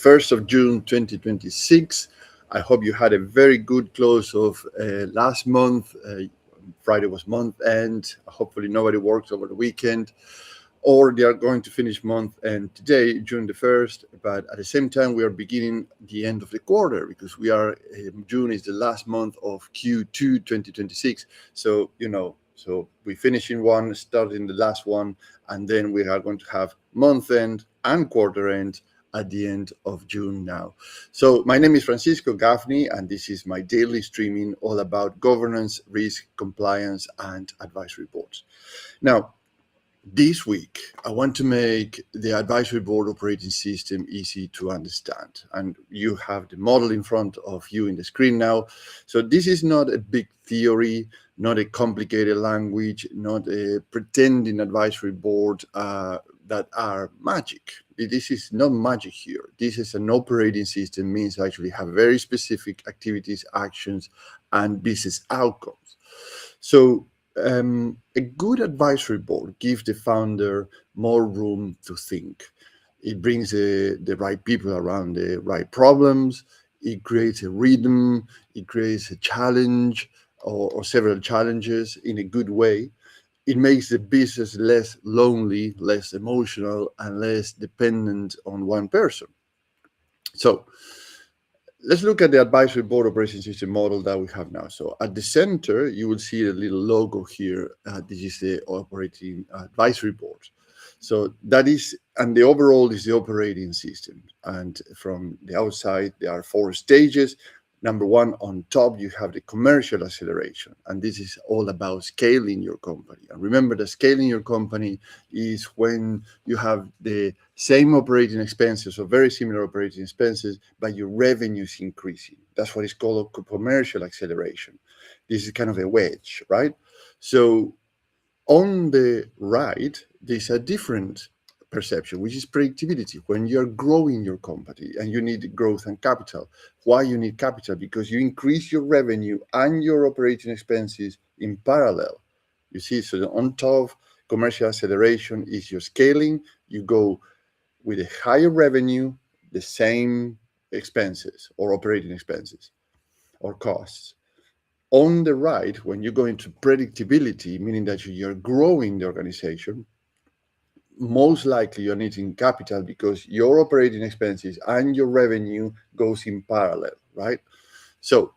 1st of June 2026. I hope you had a very good close of last month. Friday was month end. Hopefully nobody works over the weekend, or they are going to finish month end today, June the 1st. But at the same time, we are beginning the end of the quarter because June is the last month of Q2 2026. So we finish in one, starting the last one, and then we are going to have month end and quarter end at the end of June now. So my name is Francisco Gaffney, and this is my daily streaming all about governance, risk, compliance, and advisory boards. Now, this week, I want to make the advisory board operating system easy to understand. And you have the model in front of you in the screen now. So this is not a big theory, not a complicated language, not a pretending advisory board that are magic. This is not magic here. This is an operating system, means actually have very specific activities, actions, and business outcomes. So a good advisory board gives the founder more room to think. It brings the right people around the right problems. It creates a rhythm. It creates a challenge or several challenges in a good way. It makes the business less lonely, less emotional, and less dependent on one person. So let's look at the advisory board operation system model that we have now. So at the center, you will see a little logo here. This is the operating advisory board. So that is, and the overall is the operating system. And from the outside, there are 4 stages. Number 1, on top, you have the commercial acceleration. And this is all about scaling your company. And remember that scaling your company is when you have the same operating expenses or very similar operating expenses, but your revenue is increasing. That's what is called commercial acceleration. This is kind of a wedge, right? So on the right, there's a different perception, which is predictability. When you're growing your company and you need growth and capital. Why you need capital? Because you increase your revenue and your operating expenses in parallel. You see, so on top, commercial acceleration is your scaling. You go with a higher revenue, the same expenses or operating expenses or costs. On the right, when you go into predictability, meaning that you're growing the organization, most likely you're needing capital because your operating expenses and your revenue goes in parallel, right? So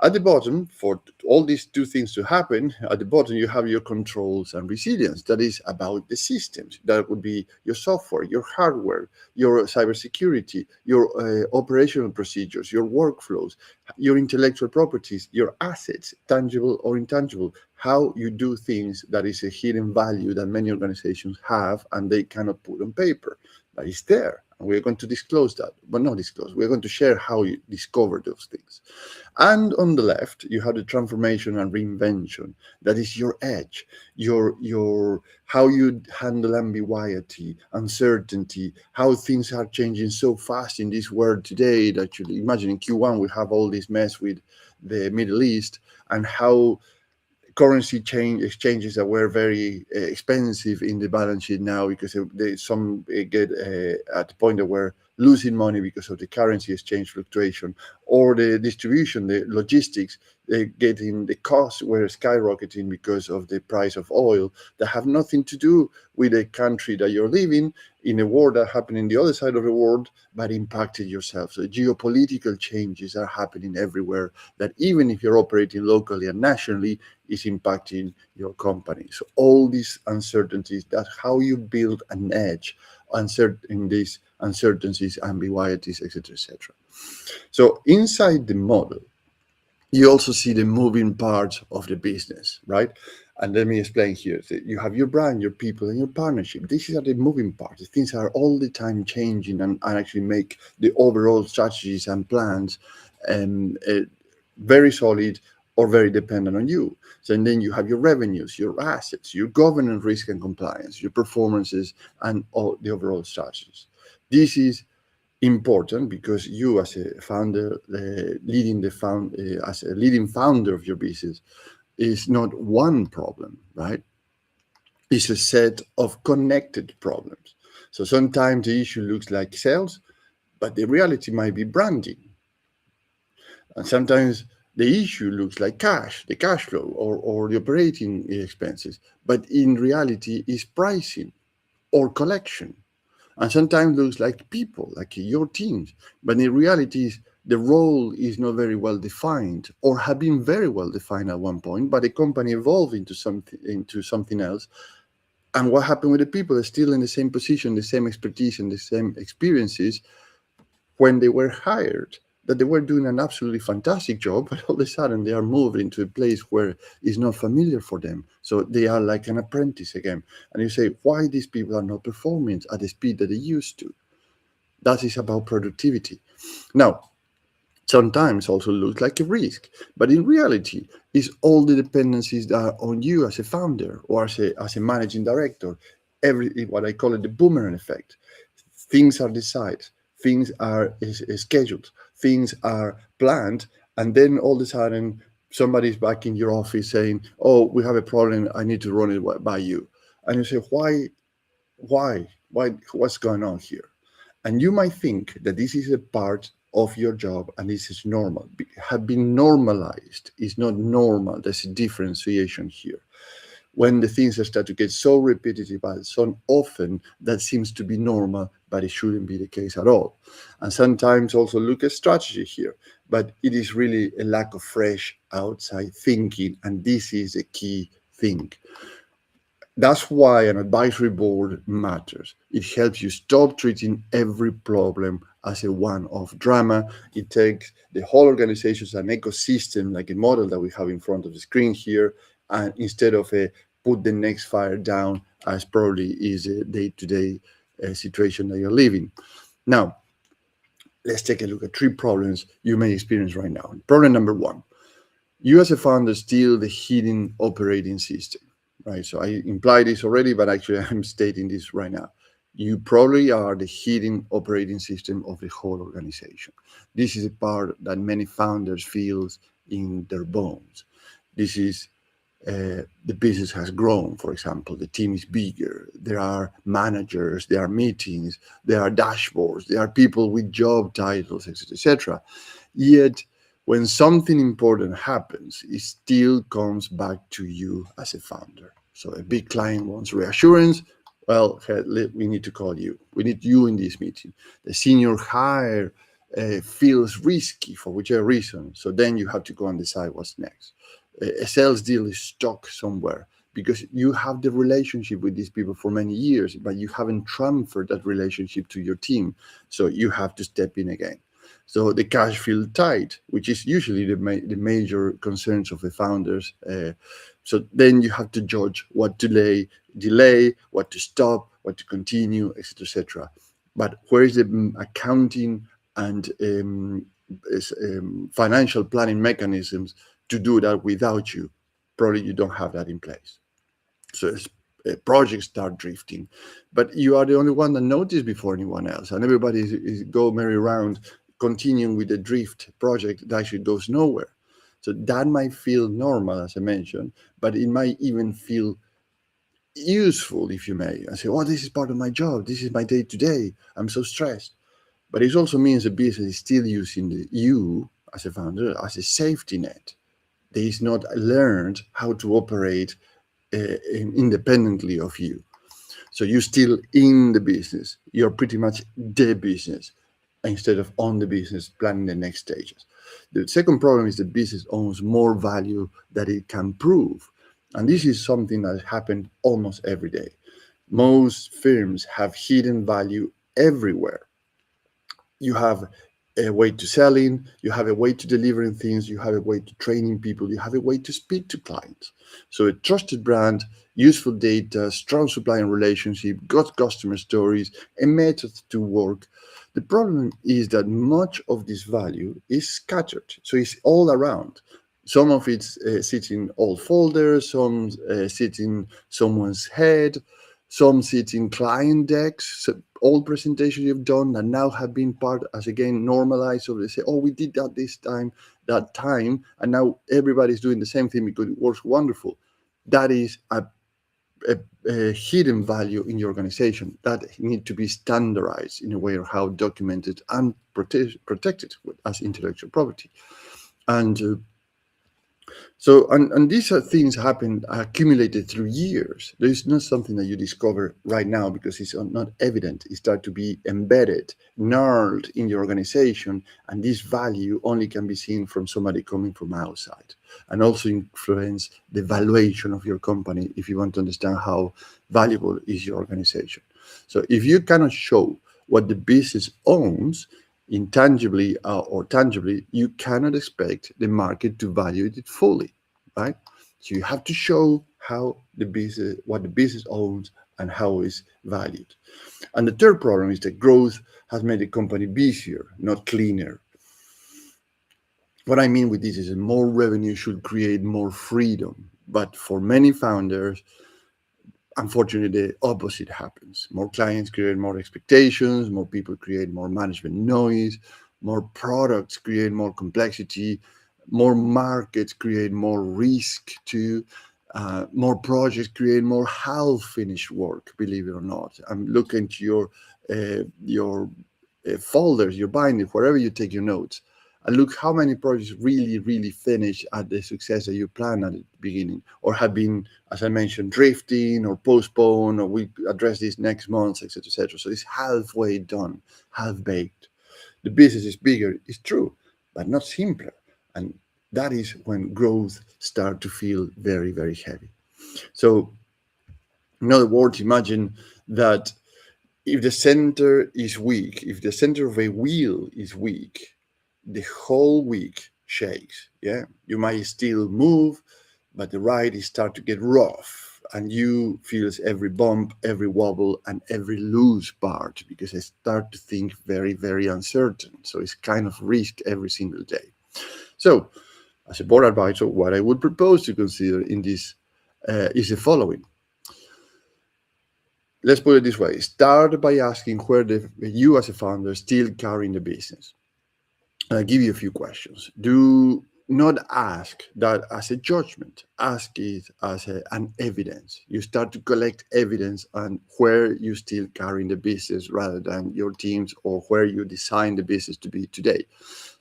at the bottom, for all these 2 things to happen, at the bottom you have your controls and resilience. That is about the systems. That would be your software, your hardware, your cybersecurity, your operational procedures, your workflows, your intellectual properties, your assets, tangible or intangible, how you do things. That is a hidden value that many organizations have and they cannot put on paper. That is there. And we're going to disclose that, but not disclose. We're going to share how you discover those things. And on the left, you have the transformation and reinvention. That is your edge, your how you handle ambiguity, uncertainty, how things are changing so fast in this world today that you imagine in Q1 we have all this mess with the Middle East and how currency exchanges that were very expensive in the balance sheet now because some get at the point that we're losing money because of the currency exchange fluctuation, or the distribution, the logistics, getting the costs were skyrocketing because of the price of oil that have nothing to do with the country that you're living in a war that happened in the other side of the world, but impacted yourself. So geopolitical changes are happening everywhere that even if you're operating locally and nationally, is impacting your company. So all these uncertainties, that's how you build an edge in these uncertainties, ambiguities, etc., etc. So inside the model, you also see the moving parts of the business, right? And let me explain here. So you have your brand, your people, and your partnership. These are the moving parts. Things are all the time changing and actually make the overall strategies and plans very solid or very dependent on you. So and then you have your revenues, your assets, your governance, risk and compliance, your performances, and all the overall strategies. This is important because you, as a founder, as a leading founder of your business, is not one problem, right? It's a set of connected problems. So sometimes the issue looks like sales, but the reality might be branding. And sometimes the issue looks like cash, the cash flow, or the operating expenses, but in reality is pricing or collection. And sometimes looks like people, like your teams, but in reality is the role is not very well defined or have been very well defined at one point, but the company evolved into something else. And what happened with the people? They're still in the same position, the same expertise, and the same experiences when they were hired, that they were doing an absolutely fantastic job, but all of a sudden they are moved into a place where it's not familiar for them. So they are like an apprentice again. And you say, why these people are not performing at the speed that they used to? That is about productivity. Now, sometimes also looks like a risk, but in reality, it's all the dependencies that are on you as a founder or as a managing director. Every what I call it the boomerang effect. Things are decided, things are scheduled, things are planned, and then all of a sudden somebody's back in your office saying, "Oh, we have a problem. I need to run it by you," and you say, why, what's going on here?" And you might think that this is a part of your job and this is normal, have been normalized. It's not normal. There's a differentiation here when the things start to get so repetitive and so often that seems to be normal, but it shouldn't be the case at all. And sometimes also look at strategy here, but it is really a lack of fresh outside thinking, and this is the key thing. That's why an advisory board matters. It helps you stop treating every problem as a one-off drama. It takes the whole organization as an ecosystem, like a model that we have in front of the screen here, and instead of a put the next fire down, as probably is a day-to-day situation that you're living. Now, let's take a look at three problems you may experience right now. Problem number one, you as a founder steal the hidden operating system, right? So I implied this already, but actually I'm stating this right now. You probably are the hidden operating system of the whole organization. This is a part that many founders feels in their bones. This is the business has grown, for example, the team is bigger, there are managers, there are meetings, there are dashboards, there are people with job titles, etc., etc. Yet, when something important happens, it still comes back to you as a founder. So a big client wants reassurance. Well, we need to call you. We need you in this meeting. The senior hire feels risky for whichever reason. So then you have to go and decide what's next. A sales deal is stuck somewhere because you have the relationship with these people for many years, but you haven't transferred that relationship to your team. So you have to step in again. So the cash feels tight, which is usually the major concerns of the founders. So then you have to judge what to delay, what to stop, what to continue, etc., etc. But where is the accounting and financial planning mechanisms to do that without you? Probably you don't have that in place. So projects start drifting, but you are the only one that noticed before anyone else, and everybody is go merry round, continuing with the drift project that actually goes nowhere. So that might feel normal, as I mentioned, but it might even feel useful, if you may, and say, "Oh, this is part of my job. This is my day to day. I'm so stressed." But it also means the business is still using you as a founder as a safety net. They is not learned how to operate independently of you. So you're still in the business. You're pretty much the business instead of on the business planning the next stages. The second problem is the business owns more value that it can prove. And this is something that happens almost every day. Most firms have hidden value everywhere. You have a way to selling, you have a way to delivering things, you have a way to training people, you have a way to speak to clients. So a trusted brand, useful data, strong supply and relationship, good customer stories, a method to work. The problem is that much of this value is scattered, so it's all around. Some of it's sitting old folders, some sit in someone's head, some sit in client decks, so old presentations you've done that now have been part as again normalized. So they say, "Oh, we did that this time, that time," and now everybody's doing the same thing because it works wonderful. That is a a hidden value in your organization that need to be standardized in a way of how documented and protected as intellectual property. And and these are things happen accumulated through years. There is not something that you discover right now because it's not evident. It starts to be embedded, gnarled in your organization, and this value only can be seen from somebody coming from outside, and also influence the valuation of your company if you want to understand how valuable is your organization. So if you cannot show what the business owns, intangibly or tangibly, you cannot expect the market to value it fully, right? So you have to show how the business, what the business owns, and how it's valued. And the third problem is that growth has made the company busier, not cleaner. What I mean with this is that more revenue should create more freedom, but for many founders, unfortunately, the opposite happens. More clients create more expectations, more people create more management noise, more products create more complexity, more markets create more risk too. More projects create more half-finished work. Believe it or not, I'm looking to your folders, your binder, wherever you take your notes, and look how many projects really finish at the success that you planned at the beginning, or have been, as I mentioned, drifting or postponed, or we address this next month, etc., etc. So it's halfway done, half baked. The business is bigger, it's true, but not simpler, and that is when growth start to feel very heavy. So, in other words, imagine that if the center is weak, if the center of a wheel is weak, the whole week shakes. Yeah, you might still move, but the ride is start to get rough, and you feels every bump, every wobble, and every loose part because I start to think very uncertain. So it's kind of risk every single day. So, as a board advisor, what I would propose to consider in this is the following. Let's put it this way: start by asking where you as a founder still carrying the business. I'll give you a few questions. Do not ask that as a judgment. Ask it as an evidence. You start to collect evidence on where you still carrying the business rather than your teams or where you design the business to be today.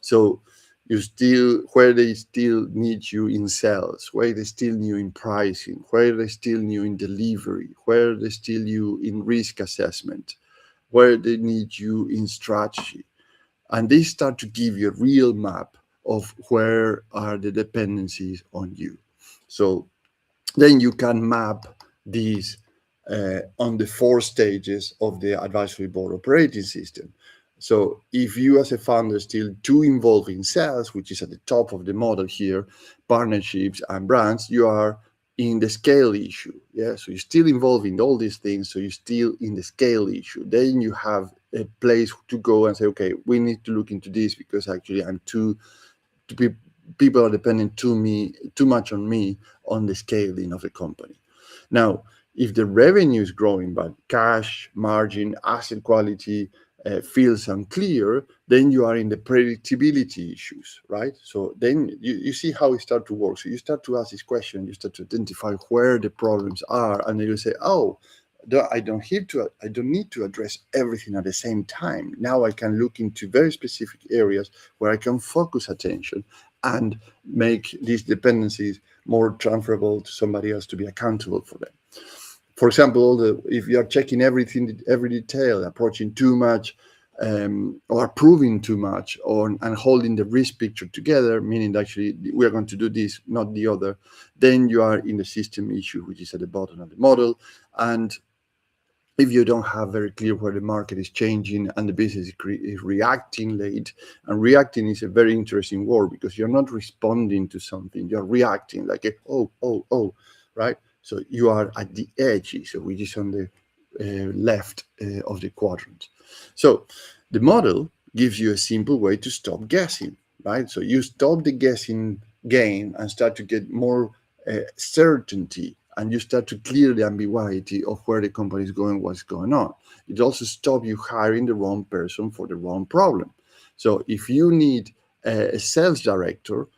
So you still, where they still need you in sales, where they still need you in pricing, where they still need you in delivery, where they still need you in risk assessment, where they need you in strategy. And they start to give you a real map of where are the dependencies on you. So then you can map these on the 4 stages of the advisory board operating system. So if you as a founder still too involved in sales, which is at the top of the model here, partnerships and brands, you are in the scale issue. Yeah, so you're still involved in all these things, so you're still in the scale issue. Then you have a place to go and say, okay, we need to look into this because actually I'm too people are depending too much on me on the scaling of the company. Now, if the revenue is growing but cash margin, asset quality feels unclear, then you are in the predictability issues, right? So then you see how it start to work. So you start to ask this question, you start to identify where the problems are, and then you say, oh, I don't need to address everything at the same time. Now I can look into very specific areas where I can focus attention and make these dependencies more transferable to somebody else to be accountable for them. For example, if you are checking everything, every detail, approaching too much, or approving too much, and holding the risk picture together, meaning that actually we are going to do this, not the other, then you are in the system issue, which is at the bottom of the model. And if you don't have very clear where the market is changing and the business is reacting late, and reacting is a very interesting word because you're not responding to something, you're reacting like oh, right? So you are at the edge, so which is on the left of the quadrant. So the model gives you a simple way to stop guessing, right? So you stop the guessing game and start to get more certainty, and you start to clear the ambiguity of where the company is going, what's going on. It also stops you hiring the wrong person for the wrong problem. So if you need a sales director,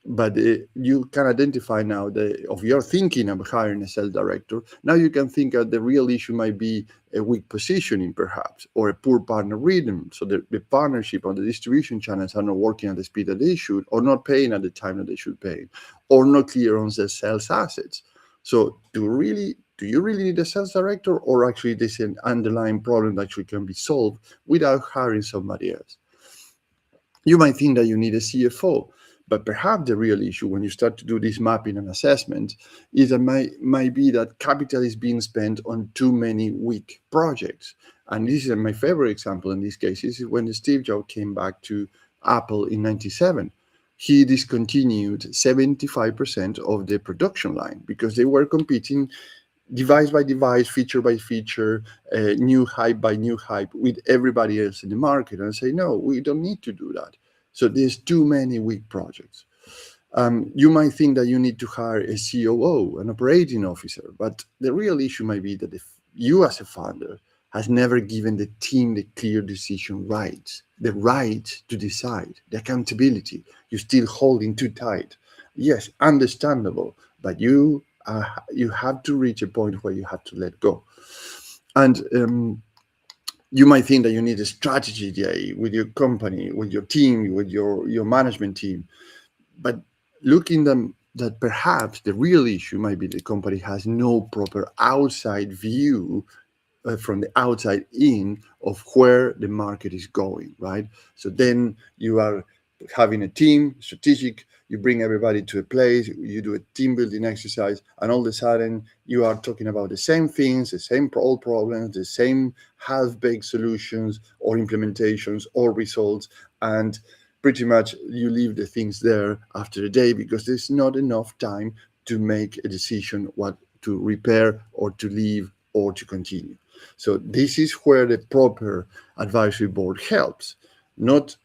but you can identify now of your thinking of hiring a sales director. Now you can think that the real issue might be a weak positioning, perhaps, or a poor partner rhythm. So the partnership on the distribution channels are not working at the speed that they should, or not paying at the time that they should pay, or not clear on the sales assets. So do you really need a sales director, or actually this an underlying problem that actually can be solved without hiring somebody else? You might think that you need a CFO, but perhaps the real issue when you start to do this mapping and assessment is that might be that capital is being spent on too many weak projects. And this is my favorite example in this case is when Steve Jobs came back to Apple in 97. He discontinued 75% of the production line because they were competing device by device, feature by feature, new hype by new hype with everybody else in the market, and say, no, we don't need to do that. So there's too many weak projects. You might think that you need to hire a COO, an operating officer, but the real issue might be that if you as a founder has never given the team the clear decision rights, the right to decide, the accountability, you're still holding too tight. Yes, understandable, but you have to reach a point where you have to let go. And you might think that you need a strategy day with your company, with your team, with your management team, but looking them that perhaps the real issue might be the company has no proper outside view from the outside in of where the market is going, right? So then you are having a team, strategic, you bring everybody to a place, you do a team building exercise, and all of a sudden you are talking about the same things, the same old problems, the same half-baked solutions or implementations or results, and pretty much you leave the things there after a day because there's not enough time to make a decision what to repair or to leave or to continue. So this is where the proper advisory board helps, not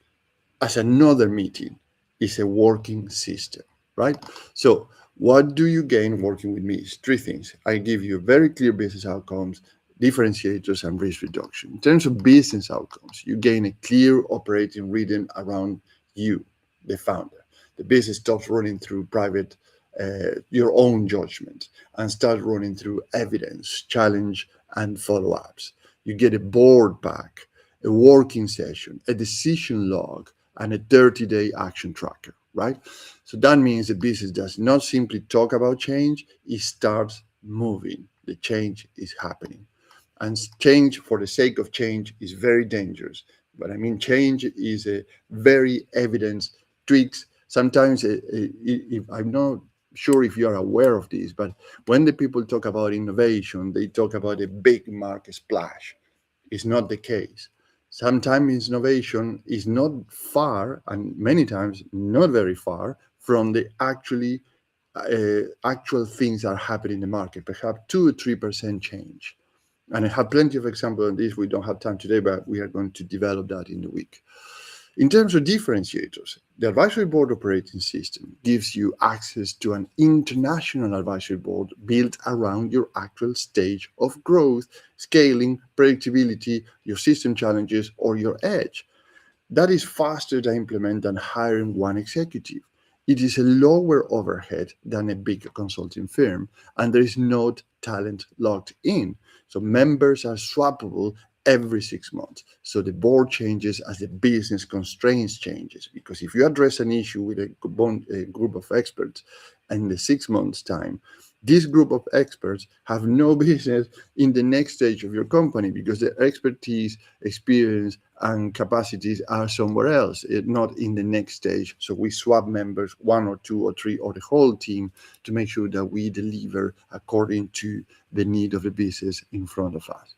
as another meeting, is a working system, right? So what do you gain working with me? It's three things. I give you very clear business outcomes, differentiators, and risk reduction. In terms of business outcomes, you gain a clear operating rhythm around you, the founder. The business stops running through your own judgment and start running through evidence, challenge, and follow-ups. You get a board pack, a working session, a decision log, and a 30-day action tracker, right? So that means the business does not simply talk about change, it starts moving. The change is happening. And change for the sake of change is very dangerous. But I mean, change is a very evidence tweaks. Sometimes, if I'm not sure if you are aware of this, but when the people talk about innovation, they talk about a big market splash. It's not the case. Sometimes innovation is not far, and many times not very far from the actual things that are happening in the market. Perhaps 2 or 3% change. And I have plenty of examples on this. We don't have time today, but we are going to develop that in the week. In terms of differentiators, the advisory board operating system gives you access to an international advisory board built around your actual stage of growth, scaling, predictability, your system challenges, or your edge. That is faster to implement than hiring one executive. It is a lower overhead than a big consulting firm, and there is no talent locked in. So members are swappable every 6 months. So the board changes as the business constraints changes. Because if you address an issue with a group of experts in the 6 months time, this group of experts have no business in the next stage of your company because their expertise, experience, and capacities are somewhere else, not in the next stage. So we swap members, one or two or three, or the whole team to make sure that we deliver according to the need of the business in front of us.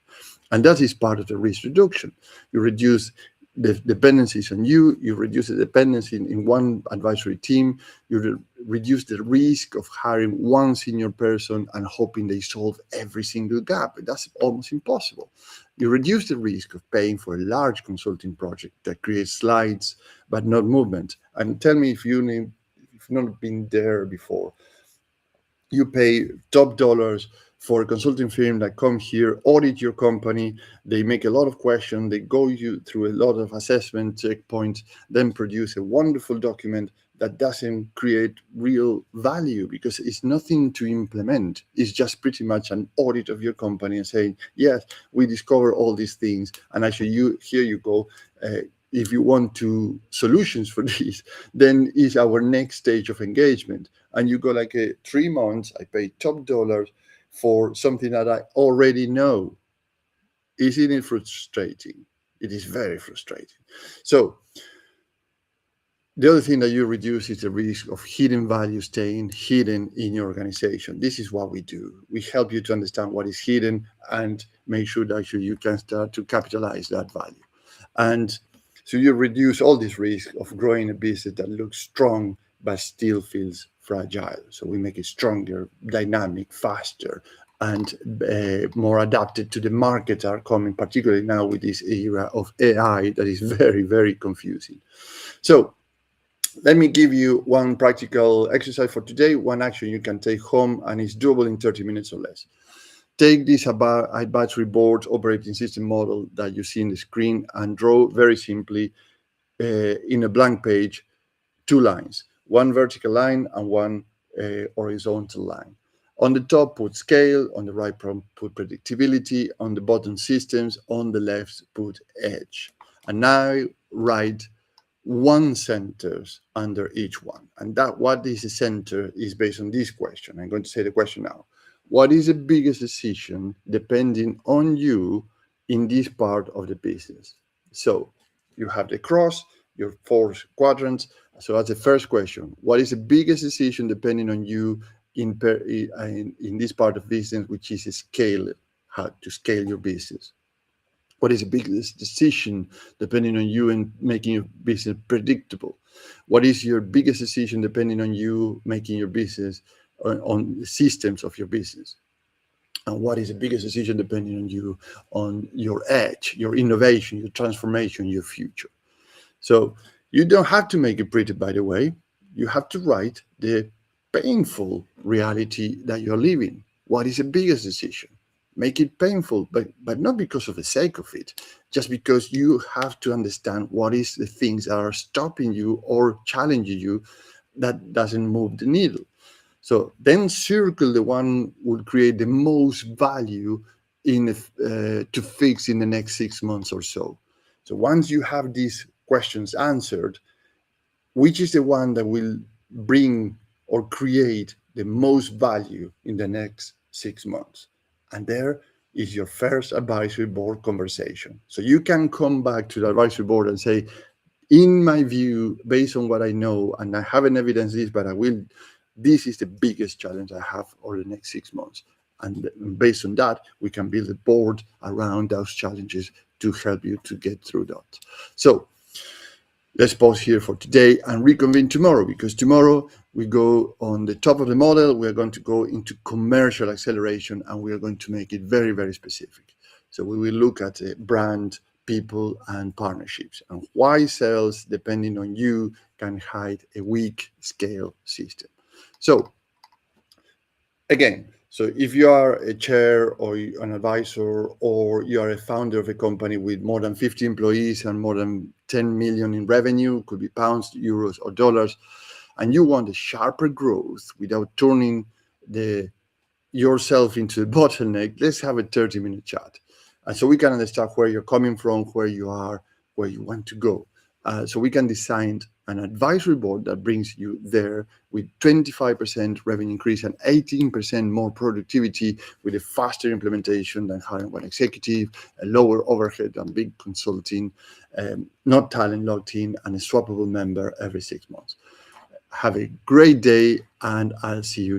And that is part of the risk reduction. You reduce the dependencies on you, you reduce the dependency in one advisory team, you reduce the risk of hiring one senior person and hoping they solve every single gap. That's almost impossible. You reduce the risk of paying for a large consulting project that creates slides but not movement. And tell me if you've not been there before. You pay top dollars for a consulting firm that come here, audit your company. They make a lot of questions. They go you through a lot of assessment checkpoints, then produce a wonderful document that doesn't create real value because it's nothing to implement. It's just pretty much an audit of your company and saying, yes, we discover all these things, and actually here you go. If you want to solutions for this, then is our next stage of engagement. And you go like 3 months, I pay top dollars for something that I already know. Isn't it frustrating? It is very frustrating. So the other thing that you reduce is the risk of hidden value staying hidden in your organization. This is what we do. We help you to understand what is hidden and make sure that you can start to capitalize that value. And so you reduce all this risk of growing a business that looks strong but still feels fragile. So we make it stronger, dynamic, faster, and more adapted to the markets that are coming, particularly now with this era of AI that is very, very confusing. So let me give you one practical exercise for today, one action you can take home, and it's doable in 30 minutes or less. Take this advisory board operating system model that you see in the screen and draw very simply in a blank page 2 lines, one vertical line and one horizontal line. On the top, put scale. On the right, put predictability. On the bottom, systems. On the left, put edge. And now write 1 sentence under each one. And that what is the center is based on this question. I'm going to say the question now. What is the biggest decision depending on you in this part of the business? So you have the cross, your 4 quadrants. So that's the first question. What is the biggest decision depending on you in this part of business, which is scale, how to scale your business? What is the biggest decision depending on you in making your business predictable? What is your biggest decision depending on you making your business on the systems of your business? And what is the biggest decision depending on you on your edge, your innovation, your transformation, your future? So you don't have to make it pretty, by the way. You have to write the painful reality that you're living. What is the biggest decision? Make it painful, but not because of the sake of it, just because you have to understand what is the things that are stopping you or challenging you that doesn't move the needle. So then circle the one would create the most value to fix in the next 6 months or so. So once you have these questions answered, which is the one that will bring or create the most value in the next 6 months? And there is your first advisory board conversation. So you can come back to the advisory board and say, in my view, based on what I know, and I haven't evidenced this, but this is the biggest challenge I have over the next 6 months. And based on that, we can build a board around those challenges to help you to get through that. So let's pause here for today and reconvene tomorrow, because tomorrow we go on the top of the model. We're going to go into commercial acceleration, and we are going to make it very, very specific. So we will look at brand, people, and partnerships, and why sales, depending on you, can hide a weak scale system. So again, so if you are a chair or an advisor, or you are a founder of a company with more than 50 employees and more than 10 million in revenue, could be pounds, euros, or dollars, and you want a sharper growth without turning yourself into a bottleneck, let's have a 30-minute chat. And so we can understand where you're coming from, where you are, where you want to go. So we can design an advisory board that brings you there with 25% revenue increase and 18% more productivity, with a faster implementation than hiring one executive, a lower overhead than big consulting, not talent locked in, and a swappable member every 6 months. Have a great day, and I'll see you